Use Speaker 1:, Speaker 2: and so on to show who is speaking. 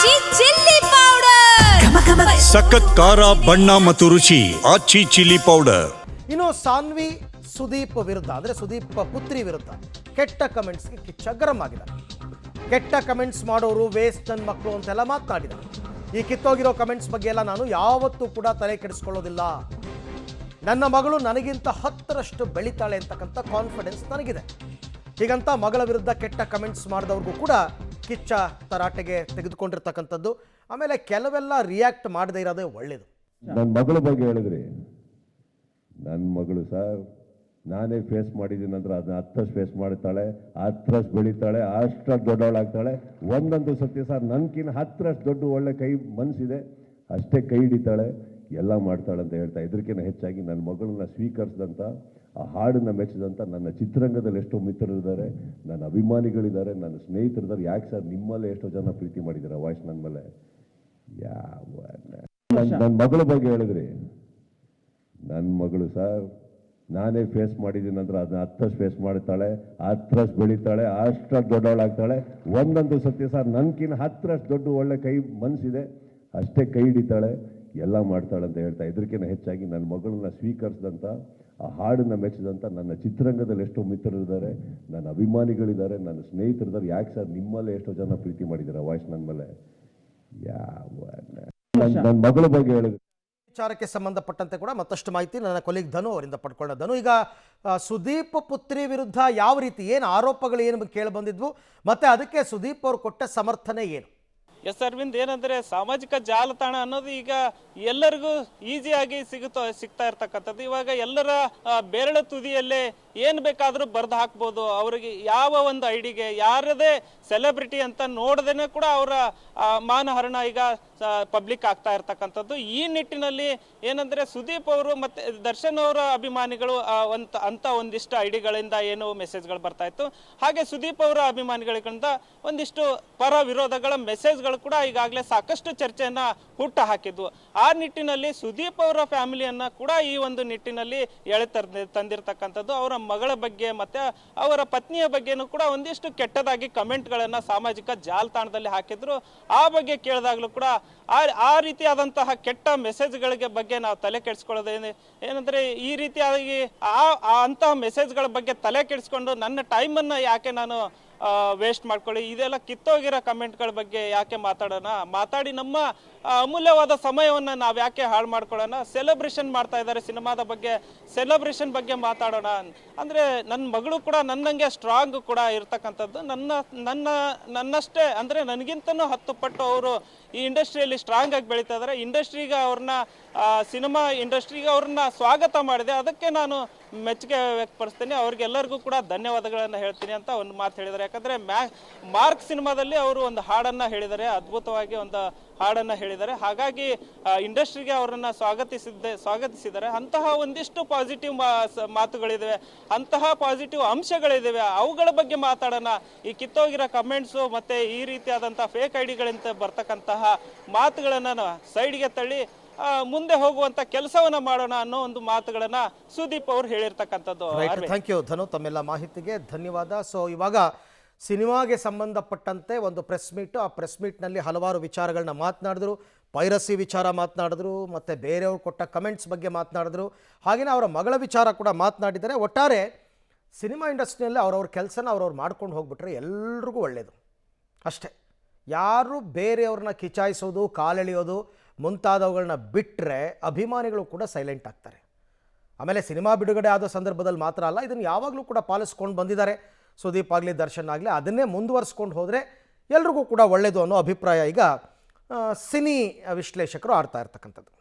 Speaker 1: ಆಚಿ chilli powder
Speaker 2: ಸಖತ್ ಖಾರ ಬಣ್ಣ ಮತ್ತು ರುಚಿ ಆಚಿ ಚಿಲ್ಲಿ ಪೌಡರ್.
Speaker 3: ಇನ್ನು ಸಾನ್ವಿ ಸುದೀಪ್ ವಿರುದ್ಧ ಅಂದರೆ ಸುದೀಪ್ ಪುತ್ರಿ ವಿರುದ್ಧ ಕೆಟ್ಟ ಕಮೆಂಟ್ಸ್ಗೆ ಕಿಚ್ಚ ಗರಂ ಆಗಿದ್ದಾರೆ. ಕೆಟ್ಟ ಕಮೆಂಟ್ಸ್ ಮಾಡೋರು ವೇಸ್ಟ್ ನನ್ನ ಮಕ್ಕಳು ಅಂತೆಲ್ಲ ಮಾತನಾಡಿದ್ದಾರೆ. ಈ ಕಿತ್ತೋಗಿರೋ ಕಮೆಂಟ್ಸ್ ಬಗ್ಗೆ ಎಲ್ಲ ನಾನು ಯಾವತ್ತೂ ಕೂಡ ತಲೆ ಕೆಡಿಸ್ಕೊಳ್ಳೋದಿಲ್ಲ. ನನ್ನ ಮಗಳು ನನಗಿಂತ 10ರಷ್ಟು ಬೆಳಿತಾಳೆ ಅಂತಕ್ಕಂಥ ಕಾನ್ಫಿಡೆನ್ಸ್ ನನಗಿದೆ. ಹೀಗಂತ ಮಗಳ ವಿರುದ್ಧ ಕೆಟ್ಟ ಕಮೆಂಟ್ಸ್ ಮಾಡಿದವ್ರಿಗೂ ಕೂಡ ಕಿಚ್ಚ ತರಾಟೆಗೆ ತೆಗೆದುಕೊಂಡಿರ್ತಕ್ಕಂಥದ್ದು. ಆಮೇಲೆ ಕೆಲವೆಲ್ಲ ರಿಯಾಕ್ಟ್ ಮಾಡದೇ ಇರೋದೇ ಒಳ್ಳೇದು.
Speaker 4: ನನ್ನ ಮಗಳ ಬಗ್ಗೆ ಹೇಳಿದ್ರಿ, ನನ್ನ ಮಗಳು ಸರ್ ನಾನೇ ಫೇಸ್ ಮಾಡಿದ್ದೀನಿ ಅಂದ್ರೆ ಅದನ್ನ 10ರಷ್ಟು ಫೇಸ್ ಮಾಡ್ತಾಳೆ, 10ರಷ್ಟು ಬೆಳೀತಾಳೆ, ಅಷ್ಟರಷ್ಟು ದೊಡ್ಡವಳಾಗ್ತಾಳೆ. ಒಂದಂತೂ ಸತ್ಯ ಸರ್, ನನ್ಕಿನ್ನ 10ರಷ್ಟು ದೊಡ್ಡ ಒಳ್ಳೆ ಕೈ ಮನಸ್ಸಿದೆ, ಅಷ್ಟೇ ಕೈ ಹಿಡಿತಾಳೆ, ಎಲ್ಲ ಮಾಡ್ತಾಳೆ ಅಂತ ಹೇಳ್ತಾ. ಇದಕ್ಕಿಂತ ಹೆಚ್ಚಾಗಿ ನನ್ನ ಮಗಳನ್ನ ಸ್ವೀಕರಿಸಿದಂಥ, ಆ ಹಾಡನ್ನು ಮೆಚ್ಚಿದಂಥ ನನ್ನ ಚಿತ್ರರಂಗದಲ್ಲಿ ಎಷ್ಟೋ ಮಿತ್ರರಿದ್ದಾರೆ, ನನ್ನ ಅಭಿಮಾನಿಗಳಿದ್ದಾರೆ, ನನ್ನ ಸ್ನೇಹಿತರಿದ್ದಾರೆ. ಯಾಕೆ ಸರ್ ನಿಮ್ಮಲ್ಲೇ ಎಷ್ಟೋ ಜನ ಪ್ರೀತಿ ಮಾಡಿದ್ದಾರೆ ವಾಯ್ಸ್ ನನ್ನ ಮೇಲೆ. ನನ್ನ ಮಗಳ ಬಗ್ಗೆ ಹೇಳಿದ್ರಿ, ನನ್ನ ಮಗಳು ಸರ್ ನಾನೇ ಫೇಸ್ ಮಾಡಿದ್ದೀನಿ ಅಂದ್ರೆ ಅದನ್ನ 10ರಷ್ಟು ಫೇಸ್ ಮಾಡ್ತಾಳೆ, 10ರಷ್ಟು ಬೆಳೀತಾಳೆ, ಅಷ್ಟರಷ್ಟು ದೊಡ್ಡವಳಾಗ್ತಾಳೆ. ಒಂದಂತೂ ಸತ್ಯ ಸರ್, ನನ್ಕಿನ್ನ 10ರಷ್ಟು ದೊಡ್ಡ ಒಳ್ಳೆ ಕೈ ಮನಸ್ಸಿದೆ, ಅಷ್ಟೇ ಕೈ ಹಿಡಿತಾಳೆ, ಎಲ್ಲ ಮಾಡ್ತಾಳೆ ಅಂತ ಹೇಳ್ತಾ. ಇದಕ್ಕಿಂತ ಹೆಚ್ಚಾಗಿ ನನ್ನ ಮಗಳನ್ನ ಸ್ವೀಕರಿಸಿದಂಥ, ಆ ಹಾಡನ್ನು ಮೆಚ್ಚಿದಂಥ ನನ್ನ ಚಿತ್ರರಂಗದಲ್ಲಿ ಎಷ್ಟೋ ಮಿತ್ರರಿದ್ದಾರೆ, ನನ್ನ ಅಭಿಮಾನಿಗಳಿದ್ದಾರೆ, ನನ್ನ ಸ್ನೇಹಿತರಿದ್ದಾರೆ. ಯಾಕೆ ಸರ್ ನಿಮ್ಮಲ್ಲೇ ಎಷ್ಟೋ ಜನ ಪ್ರೀತಿ ಮಾಡಿದ್ದಾರೆ ವಾಯ್ಸ್ ನನ್ನ ಮೇಲೆ. ನನ್ನ ಮಗಳ ಬಗ್ಗೆ ಹೇಳಿದ್ರು.
Speaker 3: ವಿಚಾರಕ್ಕೆ ಸಂಬಂಧಪಟ್ಟಂತೆ ಕೂಡ ಮತ್ತಷ್ಟು ಮಾಹಿತಿ ನನ್ನ ಕೊಲೀಗ್ ಧನು ಅವರಿಂದ ಪಡ್ಕೊಂಡ. ಧನು, ಈಗ ಸುದೀಪ್ ಪುತ್ರಿ ವಿರುದ್ಧ ಯಾವ ರೀತಿ ಏನು ಆರೋಪಗಳು ಏನು ಕೇಳಿ ಬಂದಿದ್ವು, ಮತ್ತೆ ಅದಕ್ಕೆ ಸುದೀಪ್ ಅವರು ಕೊಟ್ಟ ಸಮರ್ಥನೆ ಏನು?
Speaker 5: ಎಸ್ ಅರವಿಂದ್, ಏನಂದ್ರೆ ಸಾಮಾಜಿಕ ಜಾಲತಾಣ ಅನ್ನೋದು ಈಗ ಎಲ್ಲರಿಗೂ ಈಸಿಯಾಗಿ ಸಿಗ್ತಾ ಇರ್ತಕ್ಕಂಥದ್ದು. ಇವಾಗ ಎಲ್ಲರ ಬೆರಳ ತುದಿಯಲ್ಲೇ ಏನು ಬೇಕಾದರೂ ಬರೆದು ಹಾಕ್ಬೋದು. ಅವರಿಗೆ ಯಾವ ಒಂದು ಐಡಿಗೆ ಯಾರದೇ ಸೆಲೆಬ್ರಿಟಿ ಅಂತ ನೋಡದೇನೆ ಕೂಡ ಅವರ ಮಾನಹರಣ ಈಗ ಪಬ್ಲಿಕ್ ಆಗ್ತಾ ಇರ್ತಕ್ಕಂಥದ್ದು. ಈ ನಿಟ್ಟಿನಲ್ಲಿ ಏನಂದ್ರೆ ಸುದೀಪ್ ಅವರು ಮತ್ತೆ ದರ್ಶನ್ ಅವರ ಅಭಿಮಾನಿಗಳು ಅಂತ ಒಂದಿಷ್ಟು ಐಡಿಗಳಿಂದ ಏನು ಮೆಸೇಜ್ಗಳು ಬರ್ತಾ ಇತ್ತು. ಹಾಗೆ ಸುದೀಪ್ ಅವರ ಅಭಿಮಾನಿಗಳಿಂದ ಒಂದಿಷ್ಟು ಪರ ವಿರೋಧಗಳ ಮೆಸೇಜ್ಗಳು ಕೂಡ ಈಗಾಗಲೇ ಸಾಕಷ್ಟು ಚರ್ಚೆಯನ್ನ ಹುಟ್ಟು ಹಾಕಿದ್ವು. ಆ ನಿಟ್ಟಿನಲ್ಲಿ ಸುದೀಪ್ ಅವರ ಫ್ಯಾಮಿಲಿಯನ್ನ ಕೂಡ ಈ ಒಂದು ನಿಟ್ಟಿನಲ್ಲಿ ತಂದಿರತಕ್ಕಂಥದ್ದು. ಅವರ ಮಗಳ ಬಗ್ಗೆ ಮತ್ತೆ ಅವರ ಪತ್ನಿಯ ಬಗ್ಗೆನೂ ಕೂಡ ಒಂದಿಷ್ಟು ಕೆಟ್ಟದಾಗಿ ಕಮೆಂಟ್ಗಳನ್ನ ಸಾಮಾಜಿಕ ಜಾಲತಾಣದಲ್ಲಿ ಹಾಕಿದ್ರು. ಆ ಬಗ್ಗೆ ಕೇಳಿದಾಗಲೂ ಕೂಡ ಆ ರೀತಿಯಾದಂತಹ ಕೆಟ್ಟ ಮೆಸೇಜ್ಗಳಿಗೆ ಬಗ್ಗೆ ನಾವು ತಲೆ ಕೆಡಿಸ್ಕೊಳ್ಳೋದೇನೆ ಏನಂದ್ರೆ, ಈ ರೀತಿಯಾಗಿ ಅಂತಹ ಮೆಸೇಜ್ಗಳ ಬಗ್ಗೆ ತಲೆ ಕೆಡಿಸ್ಕೊಂಡು ನನ್ನ ಟೈಮನ್ನು ಯಾಕೆ ನಾನು ವೇಸ್ಟ್ ಮಾಡ್ಕೊಳ್ಳಿ, ಇದೆಲ್ಲ ಕಿತ್ತೋಗಿರೋ ಕಮೆಂಟ್ಗಳ ಬಗ್ಗೆ ಯಾಕೆ ಮಾತಾಡಿ ನಮ್ಮ ಅಮೂಲ್ಯವಾದ ಸಮಯವನ್ನು ನಾವು ಯಾಕೆ ಹಾಳು ಮಾಡ್ಕೊಳ್ಳೋಣ. ಸೆಲೆಬ್ರೇಷನ್ ಮಾಡ್ತಾ ಇದ್ದಾರೆ ಸಿನಿಮಾದ ಬಗ್ಗೆ, ಸೆಲೆಬ್ರೇಷನ್ ಬಗ್ಗೆ ಮಾತಾಡೋಣ. ಅಂದರೆ ನನ್ನ ಮಗಳು ಕೂಡ ನನ್ನಂಗೆ ಸ್ಟ್ರಾಂಗ್ ಕೂಡ ಇರ್ತಕ್ಕಂಥದ್ದು. ನನ್ನಷ್ಟೇ ಅಂದರೆ ನನಗಿಂತನೂ 10 ಪಟ್ಟು ಅವರು ಈ ಇಂಡಸ್ಟ್ರಿಯಲ್ಲಿ ಸ್ಟ್ರಾಂಗ್ ಆಗಿ ಬೆಳೀತಾ ಇದ್ದಾರೆ. ಇಂಡಸ್ಟ್ರಿಗೆ ಅವ್ರನ್ನ, ಸಿನಿಮಾ ಇಂಡಸ್ಟ್ರಿಗೆ ಅವ್ರನ್ನ ಸ್ವಾಗತ ಮಾಡಿದೆ, ಅದಕ್ಕೆ ನಾನು ಮೆಚ್ಚುಗೆ ವ್ಯಕ್ತಪಡಿಸ್ತೇನೆ. ಅವ್ರಿಗೆಲ್ಲರಿಗೂ ಕೂಡ ಧನ್ಯವಾದಗಳನ್ನು ಹೇಳ್ತೀನಿ ಅಂತ ಒಂದು ಮಾತು ಹೇಳಿದ್ದಾರೆ. ಯಾಕಂದರೆ ಮಾರ್ಕ್ ಸಿನಿಮಾದಲ್ಲಿ ಅವರು ಒಂದು ಹಾಡನ್ನು ಹೇಳಿದ್ದಾರೆ, ಅದ್ಭುತವಾಗಿ ಒಂದು ಹಾಡನ್ನು ಹೇಳಿದ್ದಾರೆ. ಹಾಗಾಗಿ ಇಂಡಸ್ಟ್ರಿಗೆ ಅವರನ್ನು ಸ್ವಾಗತಿಸಿದ್ದಾರೆ. ಅಂತಹ ಒಂದಿಷ್ಟು ಪಾಸಿಟಿವ್ ಮಾತುಗಳಿದ್ದಾವೆ, ಅಂತಹ ಪಾಸಿಟಿವ್ ಅಂಶಗಳಿದ್ದಾವೆ, ಅವುಗಳ ಬಗ್ಗೆ ಮಾತಾಡೋಣ. ಈ ಕಿತ್ತೋಗಿರೋ ಕಮೆಂಟ್ಸು ಮತ್ತು ಈ ರೀತಿಯಾದಂಥ ಫೇಕ್ ಐಡಿಗಳಿಂದ ಬರ್ತಕ್ಕಂತಹ ಮಾತುಗಳನ್ನು ಸೈಡ್ಗೆ ತಳ್ಳಿ ಮುಂದೆ ಹೋಗುವಂತ ಕೆಲಸವನ್ನ ಮಾಡೋಣ ಅನ್ನೋ ಒಂದು ಮಾತುಗಳನ್ನ ಸುದೀಪ್ ಅವರು ಹೇಳಿರ್ತಕ್ಕಂಥದ್ದು.
Speaker 3: ಥ್ಯಾಂಕ್ ಯು ಧನು, ತಮ್ಮೆಲ್ಲ ಮಾಹಿತಿಗೆ ಧನ್ಯವಾದ. ಸೊ ಇವಾಗ ಸಿನಿಮಾಗೆ ಸಂಬಂಧಪಟ್ಟಂತೆ ಒಂದು ಪ್ರೆಸ್ ಮೀಟ್, ಆ ಪ್ರೆಸ್ ಮೀಟ್ನಲ್ಲಿ ಹಲವಾರು ವಿಚಾರಗಳನ್ನ ಮಾತನಾಡಿದ್ರು. ಪೈರಸಿ ವಿಚಾರ ಮಾತನಾಡಿದ್ರು, ಮತ್ತು ಬೇರೆಯವ್ರು ಕೊಟ್ಟ ಕಮೆಂಟ್ಸ್ ಬಗ್ಗೆ ಮಾತನಾಡಿದ್ರು, ಹಾಗೆಯೇ ಅವರ ಮಗಳ ವಿಚಾರ ಕೂಡ ಮಾತನಾಡಿದ್ದಾರೆ. ಒಟ್ಟಾರೆ ಸಿನಿಮಾ ಇಂಡಸ್ಟ್ರಿಯಲ್ಲಿ ಅವ್ರವ್ರ ಕೆಲಸನ ಅವ್ರವ್ರು ಮಾಡ್ಕೊಂಡು ಹೋಗ್ಬಿಟ್ರೆ ಎಲ್ರಿಗೂ ಒಳ್ಳೆಯದು ಅಷ್ಟೇ. ಯಾರು ಬೇರೆಯವ್ರನ್ನ ಕಿಚಾಯಿಸೋದು, ಕಾಲೆಳೆಯೋದು ಮುಂತಾದವುಗಳನ್ನ ಬಿಟ್ಟರೆ ಅಭಿಮಾನಿಗಳು ಕೂಡ ಸೈಲೆಂಟ್ ಆಗ್ತಾರೆ. ಆಮೇಲೆ ಸಿನಿಮಾ ಬಿಡುಗಡೆ ಆದ ಸಂದರ್ಭದಲ್ಲಿ ಮಾತ್ರ ಅಲ್ಲ, ಇದನ್ನು ಯಾವಾಗಲೂ ಕೂಡ ಪಾಲಿಸ್ಕೊಂಡು ಬಂದಿದ್ದಾರೆ ಸುದೀಪ್ ಆಗಲಿ ದರ್ಶನ್ ಆಗಲಿ. ಅದನ್ನೇ ಮುಂದುವರಿಸ್ಕೊಂಡು ಹೋದರೆ ಎಲ್ರಿಗೂ ಕೂಡ ಒಳ್ಳೆಯದು ಅನ್ನೋ ಅಭಿಪ್ರಾಯ ಈಗ ಸಿನಿ ವಿಶ್ಲೇಷಕರು ಆಡ್ತಾ ಇರ್ತಕ್ಕಂಥದ್ದು.